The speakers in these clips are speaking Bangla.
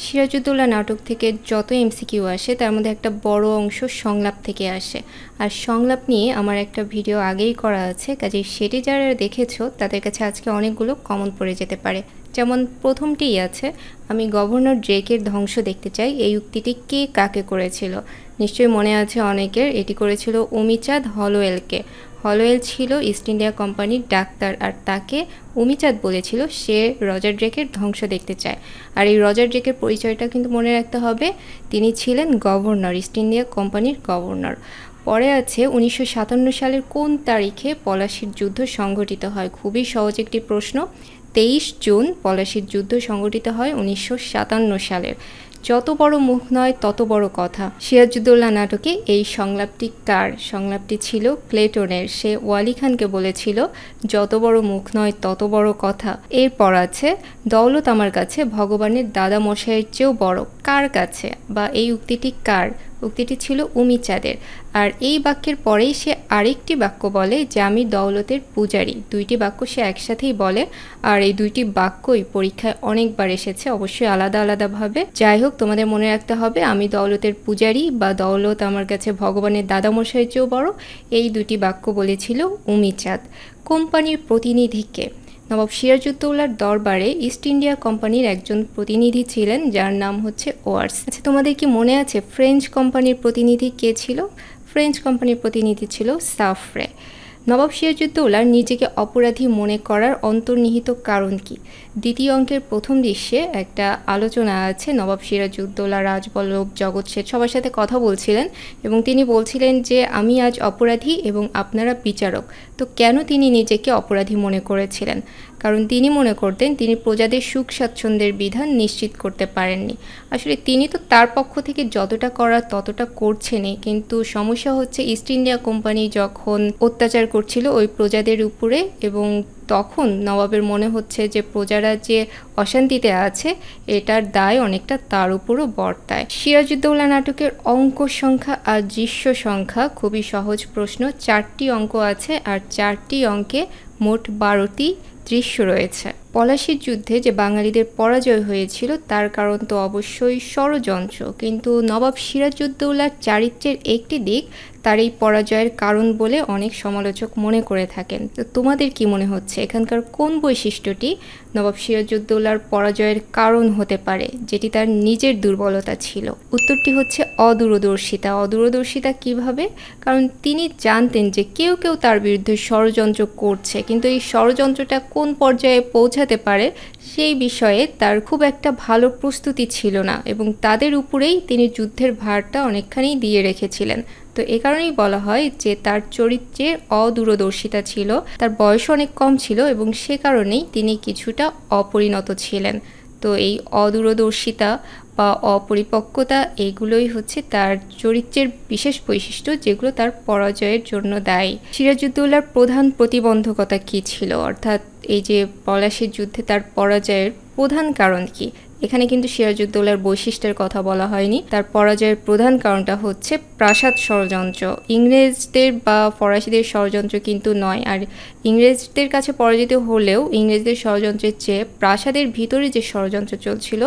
সিরাজউদ্দৌলা নাটক থেকে যত এমসিকিউ আসে তার মধ্যে একটা বড় অংশ সংলাপ থেকে আসে। আর সংলাপ নিয়ে আমার একটা ভিডিও আগেই করা আছে, কাজেই সেটি যারা দেখেছো তাদের কাছে আজকে অনেকগুলো কমন পড়ে যেতে পারে। যেমন প্রথমটিই আছে, আমি গভর্নর ড্রেকের ধ্বংস দেখতে চাই। এই উক্তিটি কে কাকে করেছিল? নিশ্চয়ই মনে আছে অনেকের, এটি করেছিল অমিচাঁদ হলওয়েলকে। হলওয়েল ছিল ইস্ট ইন্ডিয়া কোম্পানির ডাক্তার, আর তাকে অমিচাঁদ বলেছিল সে রজার ড্রেকের ধ্বংস দেখতে চায়। আর এই রজার ড্রেকের পরিচয়টা কিন্তু মনে রাখতে হবে, তিনি ছিলেন গভর্নর, ইস্ট ইন্ডিয়া কোম্পানির গভর্নর। পরে আছে 1957 সালের কোন তারিখে পলাশির যুদ্ধ সংঘটিত হয়? খুবই সহজ একটি প্রশ্ন। 23 জুন পলাশির যুদ্ধ সংঘটিত হয় 1957 সালের। যত বড় মুখ নয় তত বড় কথা। সিরাজউদ্দৌলা নাটকে এই সংলাপটি কার? সংলাপটি ছিল প্লেটনের। সে ওয়ালি খানকে বলেছিল যত বড় মুখ নয় তত বড় কথা। এরপর আছে দৌলত আমার কাছে ভগবানের দাদা মশাইয়ের চেয়েও বড়। কার কাছে, বা এই উক্তিটি কার? উক্তিটি ছিল অমিচাঁদের। আর এই বাক্যের পরেই সে আরেকটি বাক্য বলে যে আমি দৌলতের পূজারী। দুইটি বাক্য সে একসাথেই বলে, আর এই দুইটি বাক্যই পরীক্ষায় অনেকবার এসেছে, অবশ্যই আলাদা আলাদাভাবে। যাই হোক, তোমাদের মনে রাখতে হবে আমি দৌলতের পূজারী বা দৌলত আমার কাছে ভগবানের দাদামশাইয়ের চেয়েও বড়, এই দুটি বাক্য বলেছিল অমিচাঁদ। কোম্পানির প্রতিনিধিকে? নবাব সিরাজউদ্দৌলার দরবারে ইস্ট ইন্ডিয়া কোম্পানির একজন প্রতিনিধি ছিলেন যার নাম হচ্ছে ওয়ার্স। আচ্ছা, তোমাদের কি মনে আছে ফ্রেঞ্চ কোম্পানির প্রতিনিধি কে ছিল? ফ্রেঞ্চ কোম্পানির প্রতিনিধি ছিল সাফ্রে। নবাব সিরাজউদ্দৌলার নিজেকে অপরাধী মনে করার অন্তর্নিহিত কারণ কি? দ্বিতীয় অঙ্কের প্রথম দৃশ্যে একটা আলোচনা আছে। নবাব সিরাজউদ্দৌলা, রাজবল্লভ, জগৎ শেঠ সবার সাথে কথা বলছিলেন এবং তিনি বলছিলেন যে আমি আজ অপরাধী এবং আপনারা বিচারক। তো কেন তিনি নিজেকে অপরাধী মনে করেছিলেন? কারণ তিনি মনে করতেন তিনি প্রজাদের সুখ স্বাচ্ছন্দ্যের বিধান নিশ্চিত করতে পারেননি। আসলে তিনি তো তার পক্ষ থেকে যতটা করার ততটা করছেনই, কিন্তু সমস্যা হচ্ছে ইস্ট ইন্ডিয়া কোম্পানি যখন অত্যাচার করছিল ওই প্রজাদের উপরে, এবং তখন নবাবের মনে হচ্ছে যে প্রজারা যে অশান্তিতে আছে এটার দায় অনেকটা তার উপরও বর্তায়। সিরাজউদ্দৌলা নাটকের অঙ্ক সংখ্যা আর দৃশ্য সংখ্যা খুবই সহজ প্রশ্ন। 4টি অঙ্ক আছে আর 4টি অঙ্কে মোট 12টি দৃশ্য রয়েছে। পলাশির যুদ্ধে যে বাঙালিদের পরাজয় হয়েছিল তার কারণ তো অবশ্যই ষড়যন্ত্র, কিন্তু নবাব সিরাজউদ্দৌলার চারিত্র্যের একটি দিক তার এই পরাজয়ের কারণ বলে অনেক সমালোচক মনে করে থাকেন। তো তোমাদের কি মনে হচ্ছে এখানকার কোন বৈশিষ্ট্যটি নবাব সিরাজউদ্দৌলার পরাজয়ের কারণ হতে পারে, যেটি তার নিজের দুর্বলতা ছিল? উত্তরটি হচ্ছে অদূরদর্শিতা। অদূরদর্শিতা কিভাবে? কারণ তিনি জানতেন যে কেউ কেউ তার বিরুদ্ধে ষড়যন্ত্র করছে, কিন্তু এই ষড়যন্ত্রটা কোন পর্যায়ে পৌঁছাতে পারে সেই বিষয়ে তার খুব একটা ভালো প্রস্তুতি ছিল না, এবং তাদের উপরেই তিনি যুদ্ধের ভারটা অনেকখানি দিয়ে রেখেছিলেন। তো এ কারণেই বলা হয় যে তার চরিত্রের অদূরদর্শিতা ছিল। তার বয়স অনেক কম ছিল এবং সে কারণেই তিনি কিছুটা অপরিণত ছিলেন। তো এই অদূরদর্শিতা বা অপরিপক্কতা এইগুলোই হচ্ছে তার চরিত্রের বিশেষ বৈশিষ্ট্য, যেগুলো তার পরাজয়ের জন্য দায়ী। সিরাজউদ্দৌলার প্রধান প্রতিবন্ধকতা কী ছিল, অর্থাৎ এই যে পলাশির যুদ্ধে তার পরাজয়ের প্রধান কারণ কি? এখানে কিন্তু সিরাজউদ্দৌলার বৈশিষ্ট্যের কথা বলা হয়নি। তার পরাজয়ের প্রধান কারণটা হচ্ছে প্রাসাদ ষড়যন্ত্র। ইংরেজদের বা ফরাসিদের ষড়যন্ত্র কিন্তু নয়। আর ইংরেজদের কাছে পরাজিত হলেও ইংরেজদের ষড়যন্ত্রের চেয়ে প্রাসাদের ভিতরে যে ষড়যন্ত্র চলছিল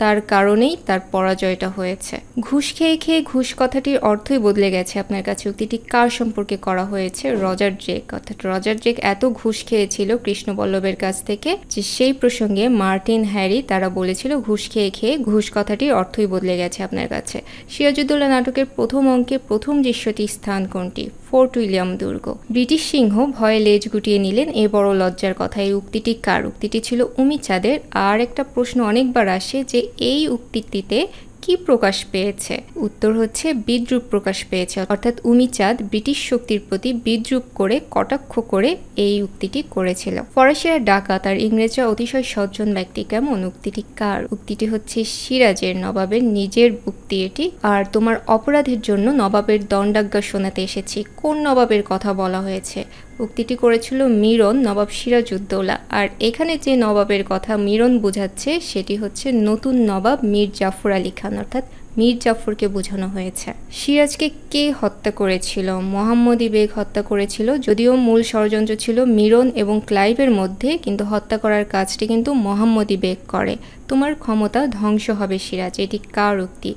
তার কারণেই তার পরাজয়টা হয়েছে। ঘুষ খেয়ে খেয়ে ঘুষ কথাটির অর্থই বদলে গেছে আপনার কাছে। উক্তিটি কার সম্পর্কে করা হয়েছে? Roger Drake. অর্থাৎ রজার ড্রেক এত ঘুষ খেয়েছিল কৃষ্ণবল্লভের কাছ থেকে যে সেই প্রসঙ্গে মার্টিন হ্যারি তারা বলেছিল ঘুষ খেয়ে খেয়ে ঘুষ কথাটির অর্থই বদলে গেছে আপনার কাছে। সিরাজউদ্দৌলা নাটকের প্রথম অঙ্কে প্রথম দৃশ্যটি স্থান কোনটি? ফোর্ট উইলিয়াম দুর্গ। ব্রিটিশ সিংহ ভয়ে লেজ গুটিয়ে নিলেন, এ বড় লজ্জার কথা। এই উক্তিটি কার? উক্তিটি ছিল অমিচাঁদের। আর একটা প্রশ্ন অনেকবার আসে যে এই উক্তিটিতে কি প্রকাশ পেয়েছে? উত্তর হচ্ছে বিদ্রুপ প্রকাশ পেয়েছে, অর্থাৎ অমিচাঁদ ব্রিটিশ শক্তির প্রতি বিদ্রুপ করে কটাক্ষ করে এই উক্তিটি করেছিল। ফরাসিরা ডাকাত আর ইংরেজরা অতিশয় সজ্জন ব্যক্তি কেমন? উক্তিটি কার? উক্তিটি হচ্ছে সিরাজের, নবাবের নিজের উক্তি এটি। আর তোমার অপরাধের জন্য নবাবের দণ্ডাজ্ঞা শোনাতে এসেছি। কোন নবাবের কথা বলা হয়েছে? উক্তিটি করেছিল মিরন, নবাব সিরাজউদ্দৌলা। আর এখানে যে নবাবের কথা মিরন বোঝাচ্ছে সেটি হচ্ছে নতুন নবাব মীর জাফর আলী খান, অর্থাৎ মীর জাফরকে বোঝানো হয়েছে। সিরাজকে কে হত্যা করেছিল? মোহাম্মদী বেগ হত্যা করেছিল, যদিও মূল ষড়যন্ত্র ছিল মিরন এবং ক্লাইভের মধ্যে, কিন্তু হত্যা করার কাজটি কিন্তু মোহাম্মদী বেগ করে। তোমার ক্ষমতা ধ্বংস হবে সিরাজ, এটি কার উক্তি?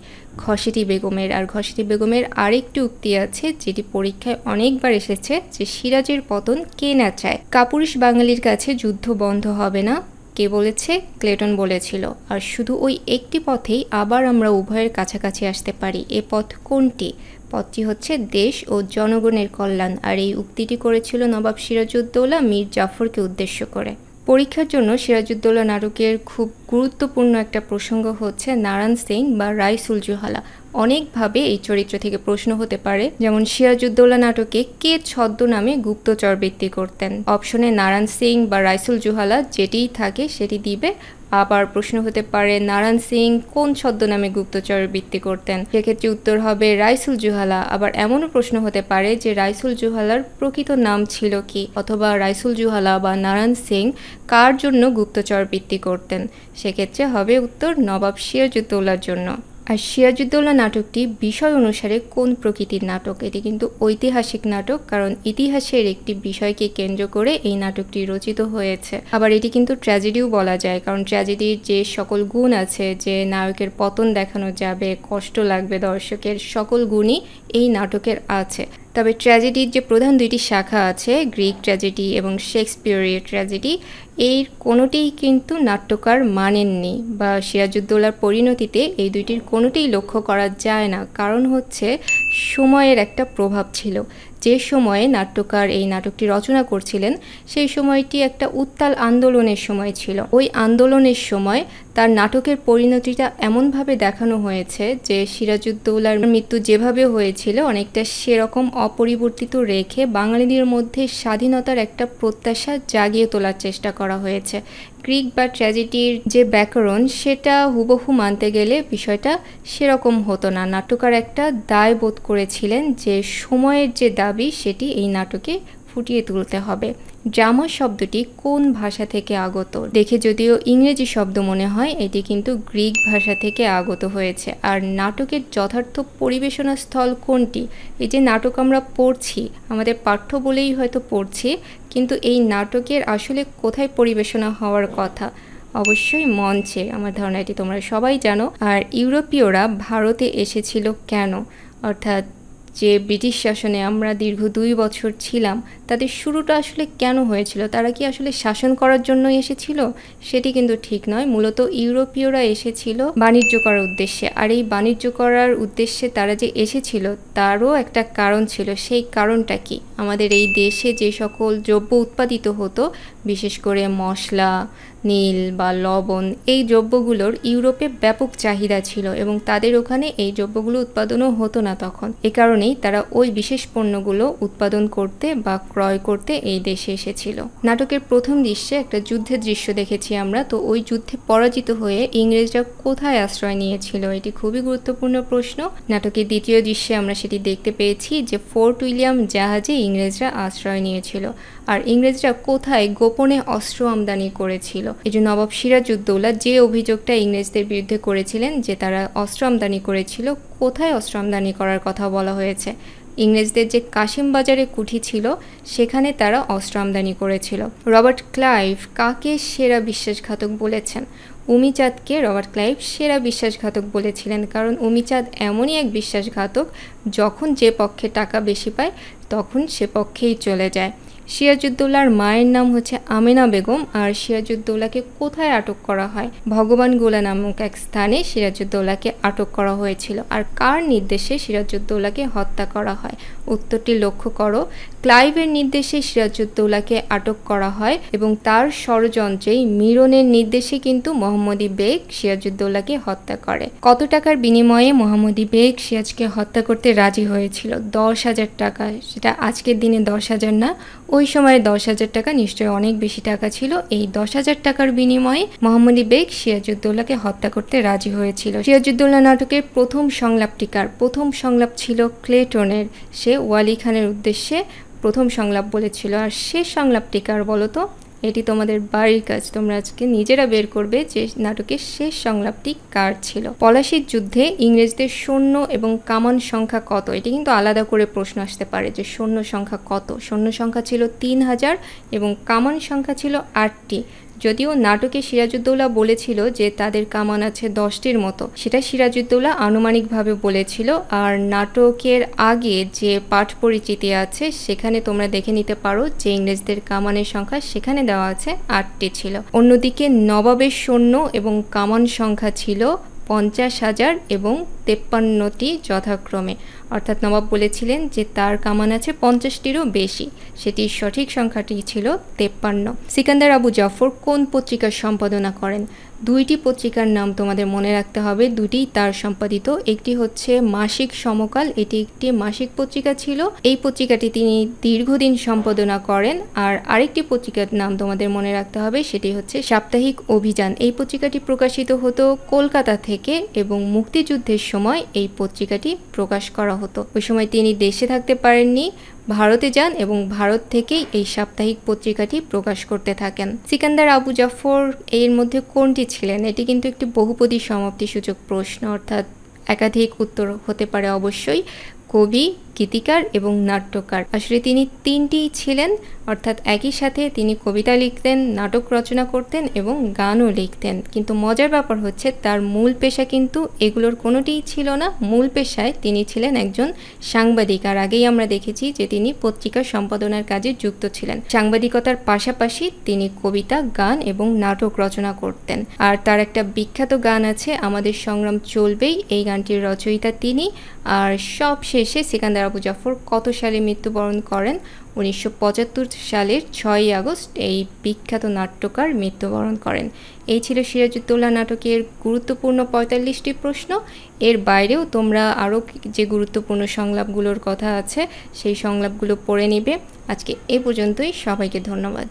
ঘসেটি বেগমের। আর ঘসেটি বেগমের আরেকটি উক্তি আছে যেটি পরীক্ষায় অনেকবার এসেছে, যে সিরাজের পতন কে না চায়। কাপুরুষ বাঙালির কাছে যুদ্ধ বন্ধ হবে না, কে বলেছে? ক্লেটন বলেছিল। আর শুধু ওই একটি পথেই আবার আমরা উভয়ের কাছাকাছি আসতে পারি। এ পথ কোনটি? পথটি হচ্ছে দেশ ও জনগণের কল্যাণ। আর এই উক্তিটি করেছিল নবাব সিরাজউদ্দৌলা মীর জাফরকে উদ্দেশ্য করে। পরীক্ষার জন্য সিরাজউদ্দৌলা নাটকের খুব গুরুত্বপূর্ণ একটা প্রসঙ্গ হচ্ছে নারায়ণ সিং বা রাইসুল জুহালা। অনেকভাবে এই চরিত্র থেকে প্রশ্ন হতে পারে, যেমন সিরাজউদ্দৌলা নাটকে কে ছদ্মনামে গুপ্তচর বৃত্তি করতেন? অপশনে নারায়ণ সিং বা রাইসুল জুহালা যেটিই থাকে সেটি দিবে। আবার প্রশ্ন হতে পারে নারায়ণ সিং কোন ছদ্মনামে গুপ্তচর বৃত্তি করতেন? সেক্ষেত্রে উত্তর হবে রাইসুল জুহালা। আবার এমনও প্রশ্ন হতে পারে যে রাইসুল জুহালার প্রকৃত নাম ছিল কি, অথবা রাইসুল জুহালা বা নারায়ণ সিং কার জন্য গুপ্তচর বৃত্তি করতেন? সেক্ষেত্রে হবে উত্তর নবাব সিরাজউদ্দৌলার জন্য। আর সিরাজউদ্দৌলা নাটকটি বিষয় অনুসারে কোন প্রকৃতির নাটক? এটি কিন্তু ঐতিহাসিক নাটক, কারণ ইতিহাসের একটি বিষয়কে কেন্দ্র করে এই নাটকটি রচিত হয়েছে। আবার এটি কিন্তু ট্র্যাজেডিও বলা যায়, কারণ ট্র্যাজেডির যে সকল গুণ আছে, যে নায়কের পতন দেখানো যাবে, কষ্ট লাগবে দর্শকের, সকল গুণই এই নাটকের আছে। তবে ট্র্যাজেডির যে প্রধান দুইটি শাখা আছে, গ্রিক ট্র্যাজেডি এবং শেক্সপিয়রীয় ট্র্যাজেডি, এর কোনোটিই কিন্তু নাট্যকার মানেননি, বা সিরাজউদ্দৌলার পরিণতিতে এই দুইটির কোনোটিই লক্ষ্য করা যায় না। কারণ হচ্ছে সময়ের একটা প্রভাব ছিল। যে সময়ে নাট্যকার এই নাটকটি রচনা করছিলেন সেই সময়টি একটা উত্তাল আন্দোলনের সময় ছিল। ওই আন্দোলনের সময় তার নাটকের পরিণতিটা এমনভাবে দেখানো হয়েছে যে সিরাজউদ্দৌলার মৃত্যু যেভাবে হয়েছিল অনেকটা সেরকম অপরিবর্তিত রেখে বাঙালিদের মধ্যে স্বাধীনতার একটা প্রত্যাশা জাগিয়ে তোলার চেষ্টা করা হয়েছে। গ্রিক বা ট্র্যাজেডির যে ব্যাকরণ সেটা হুবহু মানতে গেলে বিষয়টা সেরকম হতো না। নাট্যকার একটা দায় বোধ করেছিলেন যে সময়ের যে দাবি সেটি এই নাটকে ফুটিয়ে তুলতে হবে। ড্রামা শব্দটি কোন ভাষা থেকে আগত? দেখে যদিও ইংরেজি শব্দ মনে হয়, এটি কিন্তু গ্রিক ভাষা থেকে আগত হয়েছে। আর নাটকের যথার্থ পরিবেশনা স্থল কোনটি? এই যে নাটক আমরা পড়ছি, আমাদের পাঠ্য বলেই হয়তো পড়ছি, কিন্তু এই নাটকের আসলে কোথায় পরিবেশনা হওয়ার কথা? অবশ্যই মঞ্চে। আমার ধারণা এটি তোমরা সবাই জানো। আর ইউরোপীয়রা ভারতে এসেছিল কেন? অর্থাৎ যে ব্রিটিশ শাসনে আমরা দীর্ঘ 2 বছর ছিলাম, তাদের শুরুটা আসলে কেন হয়েছিল? তারা কি আসলে শাসন করার জন্য এসেছিল? সেটি কিন্তু ঠিক নয়। মূলত ইউরোপীয়রা এসেছিল বাণিজ্য করার উদ্দেশ্যে। আর এই বাণিজ্য করার উদ্দেশ্যে তারা যে এসেছিল তারও একটা কারণ ছিল। সেই কারণটা কি? আমাদের এই দেশে যে সকল দ্রব্য উৎপাদিত হতো, বিশেষ করে মশলা, নীল বা লবণ, এই দ্রব্যগুলোর ইউরোপে ব্যাপক চাহিদা ছিল এবং তাদের ওখানে এই দ্রব্যগুলো উৎপাদনও হতো না তখন। এ কারণেই তারা ওই বিশেষ পণ্যগুলো উৎপাদন করতে বা ক্রয় করতে এই দেশে এসেছিল। নাটকের প্রথম দৃশ্যে একটা যুদ্ধের দৃশ্য দেখেছি আমরা, তো ওই যুদ্ধে পরাজিত হয়ে ইংরেজরা কোথায় আশ্রয় নিয়েছিল? এটি খুবই গুরুত্বপূর্ণ প্রশ্ন। নাটকের দ্বিতীয় দৃশ্যে আমরা সেটি দেখতে পেয়েছি যে ফোর্ট উইলিয়াম জাহাজে ইংরেজরা আশ্রয় নিয়েছিল। আর ইংরেজরা কোথায় গোপনে অস্ত্র আমদানি করেছিল? এই যে নবাব সিরাজউদ্দৌলা যে অভিযোগটা ইংরেজদের বিরুদ্ধে করেছিলেন যে তারা অস্ত্র আমদানি করেছিল, কোথায় অস্ত্র আমদানি করার কথা বলা হয়েছে? ইংরেজদের যে কাশিম বাজারে কুঠি ছিল সেখানে তারা অস্ত্র আমদানি করেছিল। রবার্ট ক্লাইভ কাকে সেরা বিশ্বাসঘাতক বলেছেন? উমিচাঁদকে রবার্ট ক্লাইভ সেরা বিশ্বাসঘাতক বলেছিলেন, কারণ উমিচাঁদ এমনই এক বিশ্বাসঘাতক, যখন যে পক্ষে টাকা বেশি পায় তখন সে পক্ষেই চলে যায়। সিরাজউদ্দৌলার মায়ের নাম হচ্ছে আমেনা বেগম। আর সিরাজউদ্দৌলাকে কোথায় আটক করা হয়? ভগবান গোলা নামক এক স্থানে সিরাজউদ্দৌলাকে আটক করা হয়েছিল। আর কার নির্দেশে সিরাজউদ্দৌলাকে হত্যা করা হয়? উত্তরটি লক্ষ্য করো। ক্লাইভের নির্দেশে সিরাজউদ্দৌলাকে আটক করা হয় এবং তার ষড়যন্ত্রেই মিরনের নির্দেশে কিন্তু মোহাম্মদী বেগ সিরাজউদ্দৌলাকে হত্যা করে। কত টাকার বিনিময়ে মোহাম্মদী বেগ সিরাজকে হত্যা করতে রাজি হয়েছিল? 10,000 টাকা। সেটা আজকের দিনে 10,000 না, ওই সময়ে 10,000 টাকা নিশ্চয়ই অনেক বেশি টাকা ছিল। এই 10,000 টাকার বিনিময়ে মোহাম্মদী বেগ সিরাজউদ্দৌলাকে হত্যা করতে রাজি হয়েছিল। সিরাজউদ্দৌলা নাটকের প্রথম সংলাপটিকার? প্রথম সংলাপ ছিল ক্লেটনের। সে ওয়ালি খানের উদ্দেশ্যে প্রথম সংলাপ বলেছিল। আর শেষ সংলাপটিকার বলতো? এটি তোমাদের বাড়ির কাজ। তোমরা আজকে নিজেরা বের করবে যে নাটকের শেষ সংলাপটি কার ছিল। পলাশীর যুদ্ধে ইংরেজদের সৈন্য এবং কামান সংখ্যা কত? এটি কিন্তু আলাদা করে প্রশ্ন আসতে পারে যে সৈন্য সংখ্যা কত। সৈন্য সংখ্যা ছিল 3000 এবং কামান সংখ্যা ছিল 8টি। যদিও নাটকে সিরাজউদ্দৌলা বলেছিল যে তাদের কামান আছে 10টির মতো, সেটা সিরাজউদ্দৌলা আনুমানিকভাবে বলেছিল। আর নাটকের আগে যে পাঠ পরিচিতি আছে সেখানে তোমরা দেখে নিতে পারো যে ইংরেজদের কামানের সংখ্যা সেখানে দেওয়া আছে 8টি ছিল। অন্যদিকে নবাবের সৈন্য এবং কামান সংখ্যা ছিল 50,000 এবং 53টি যথাক্রমে। অর্থাৎ নবাব বলেছিলেন যে তার কামান আছে 50টিরও বেশি, সেটির সঠিক সংখ্যাটি ছিল 53। সিকান্দার আবু জাফর কোন পত্রিকার সম্পাদনা করেন? দুইটি পত্রিকার নাম তোমাদের মনে রাখতে হবে, দুটিই তার সম্পাদিত। একটি হচ্ছে মাসিক সমকাল, এটি একটি মাসিক পত্রিকা ছিল, এই পত্রিকাটি তিনি দীর্ঘদিন সম্পাদনা করেন। আর আরেকটি পত্রিকার নাম তোমাদের মনে রাখতে হবে, সেটি হচ্ছে সাপ্তাহিক অভিযান। এই পত্রিকাটি প্রকাশিত হতো কলকাতা থেকে এবং মুক্তিযুদ্ধের সময় এই পত্রিকাটি প্রকাশ করা হতো। ওই সময় তিনি দেশে থাকতে পারেননি, ভারতে যান এবং ভারত থেকেই এই সাপ্তাহিক পত্রিকাটি প্রকাশ করতে থাকেন। সিকান্দার আবু জাফর এর মধ্যে কোনটি ছিলেন? এটি কিন্তু একটি বহুপদী সমাপ্তিসূচক প্রশ্ন, অর্থাৎ একাধিক উত্তর হতে পারে অবশ্যই। কবি, গীতিকার এবং নাট্যকার, আসলে তিনি তিনটিই ছিলেন। অর্থাৎ একই সাথে তিনি কবিতা লিখতেন, নাটক রচনা করতেন এবং গানও লিখতেন। কিন্তু মজার ব্যাপার হচ্ছে তার মূল পেশা কিন্তু এগুলোর কোনোটিই ছিল না। মূল পেশায় তিনি ছিলেন একজন সাংবাদিক। আর আগেই আমরা দেখেছি যে তিনি পত্রিকা সম্পাদনার কাজে যুক্ত ছিলেন। সাংবাদিকতার পাশাপাশি তিনি কবিতা, গান এবং নাটক রচনা করতেন। আর তার একটা বিখ্যাত গান আছে, আমাদের সংগ্রাম চলবেই, এই গানটির রচয়িতা তিনি। আর সব শেষে সিকান্দার আবু জাফর কত সালে মৃত্যুবরণ করেন? 1975 সালের 6ই আগস্ট এই বিখ্যাত নাট্যকার মৃত্যুবরণ করেন। এই ছিল সিরাজউদ্দৌলা নাটকের গুরুত্বপূর্ণ 45টি প্রশ্ন। এর বাইরেও তোমরা আরও যে গুরুত্বপূর্ণ সংলাপগুলোর কথা আছে সেই সংলাপগুলো পড়ে নিবে। আজকে এ পর্যন্তই, সবাইকে ধন্যবাদ।